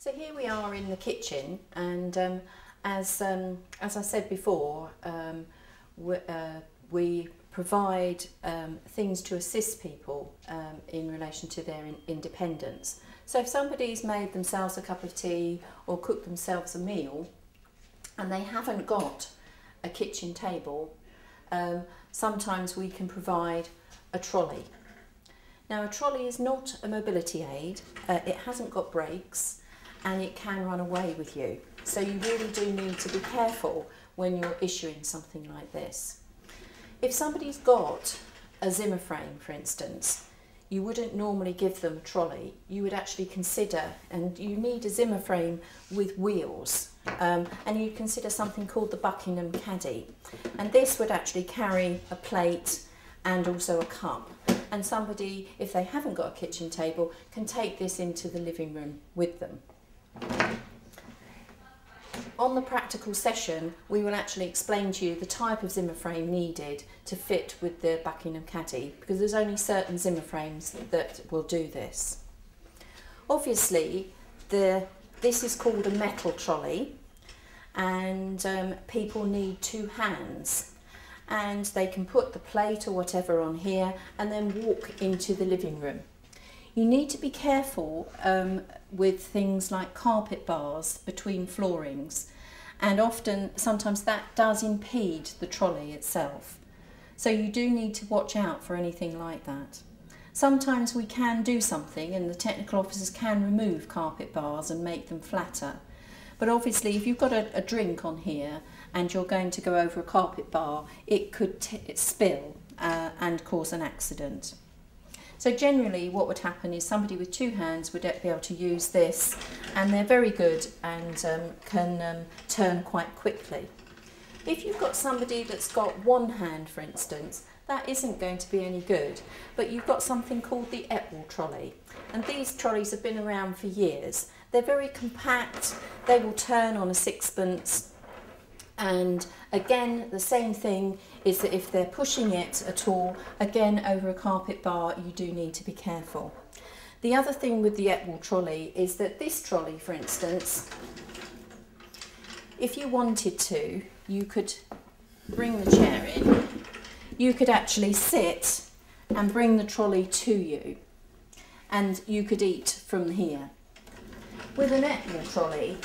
So here we are in the kitchen, and as I said before, we provide things to assist people in relation to their independence. So if somebody's made themselves a cup of tea or cooked themselves a meal and they haven't got a kitchen table, sometimes we can provide a trolley. Now, a trolley is not a mobility aid, it hasn't got brakes, and it can run away with you. So you really do need to be careful when you're issuing something like this. If somebody's got a Zimmer frame, for instance, you wouldn't normally give them a trolley. You would actually consider, and you need a Zimmer frame with wheels, and you'd consider something called the Buckingham caddy. And this would actually carry a plate and also a cup. And somebody, if they haven't got a kitchen table, can take this into the living room with them. On the practical session, we will actually explain to you the type of Zimmer frame needed to fit with the Buckingham caddy, because there's only certain Zimmer frames that will do this. Obviously, this is called a metal trolley, and people need two hands, and they can put the plate or whatever on here and then walk into the living room. You need to be careful with things like carpet bars between floorings, and sometimes that does impede the trolley itself. So you do need to watch out for anything like that. Sometimes we can do something, and the technical officers can remove carpet bars and make them flatter. But obviously, if you've got a drink on here and you're going to go over a carpet bar, it could spill and cause an accident. So generally what would happen is somebody with two hands would be able to use this, and they're very good and can turn quite quickly. If you've got somebody that's got one hand, for instance, that isn't going to be any good, but you've got something called the Epwell trolley, and these trolleys have been around for years. They're very compact, they will turn on a sixpence, and again the same thing is that if they're pushing it at all, again over a carpet bar, you do need to be careful. The other thing with the Epwell trolley is that this trolley, for instance, if you wanted to, you could bring the chair in, you could actually sit and bring the trolley to you, and you could eat from here. With an Epwell trolley,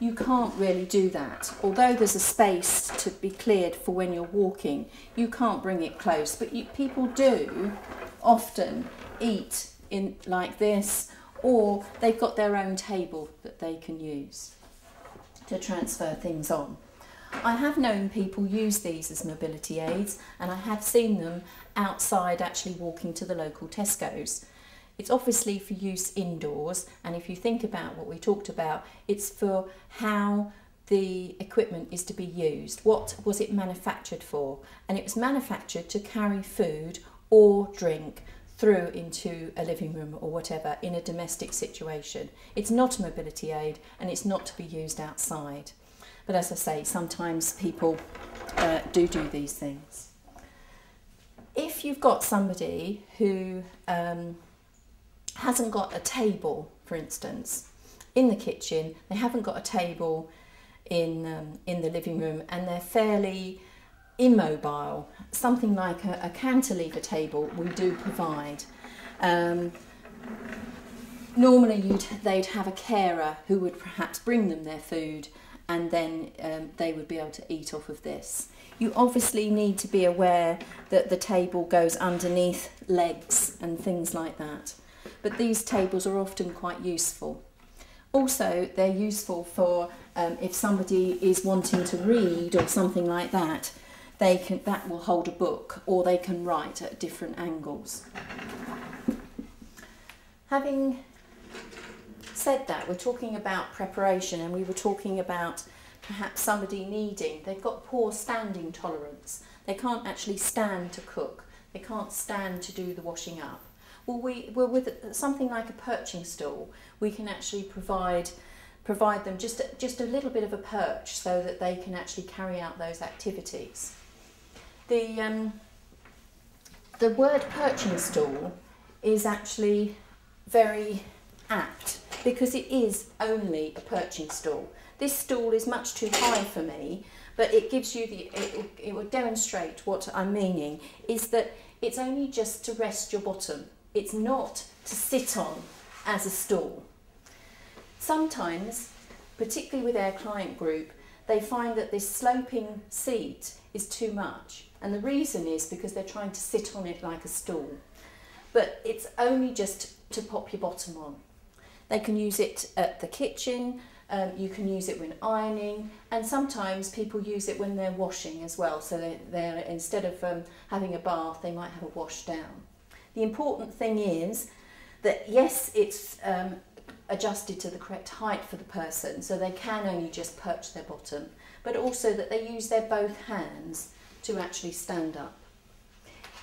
you can't really do that. Although there's a space to be cleared for when you're walking, you can't bring it close. But people do often eat in like this, or they've got their own table that they can use to transfer things on. I have known people use these as mobility aids, and I have seen them outside actually walking to the local Tesco's. It's obviously for use indoors, and if you think about what we talked about, it's for how the equipment is to be used. What was it manufactured for? And it was manufactured to carry food or drink through into a living room or whatever in a domestic situation. It's not a mobility aid, and it's not to be used outside. But as I say, sometimes people do these things. If you've got somebody who hasn't got a table, for instance, in the kitchen, they haven't got a table in the living room, and they're fairly immobile, something like a cantilever table we do provide. Normally they'd have a carer who would perhaps bring them their food, and then they would be able to eat off of this. You obviously need to be aware that the table goes underneath legs and things like that. But these tables are often quite useful. Also, they're useful for if somebody is wanting to read or something like that, that will hold a book, or they can write at different angles. Having said that, we're talking about preparation, and we were talking about perhaps somebody they've got poor standing tolerance. They can't actually stand to cook. They can't stand to do the washing up. Well, with something like a perching stool, we can actually provide them just a little bit of a perch so that they can actually carry out those activities. The word perching stool is actually very apt because it is only a perching stool. This stool is much too high for me, but it gives you it will demonstrate what I'm meaning, is that it's only just to rest your bottom. It's not to sit on as a stool. Sometimes, particularly with our client group, they find that this sloping seat is too much, and the reason is because they're trying to sit on it like a stool. But it's only just to pop your bottom on. They can use it at the kitchen, you can use it when ironing, and sometimes people use it when they're washing as well, so they're instead of having a bath, they might have a wash down. The important thing is that yes, it's adjusted to the correct height for the person, so they can only just perch their bottom, but also that they use their both hands to actually stand up.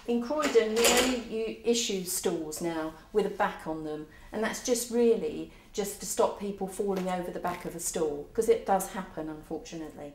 In Croydon, we only issue stools now with a back on them, and that's just really just to stop people falling over the back of a stool, because it does happen, unfortunately.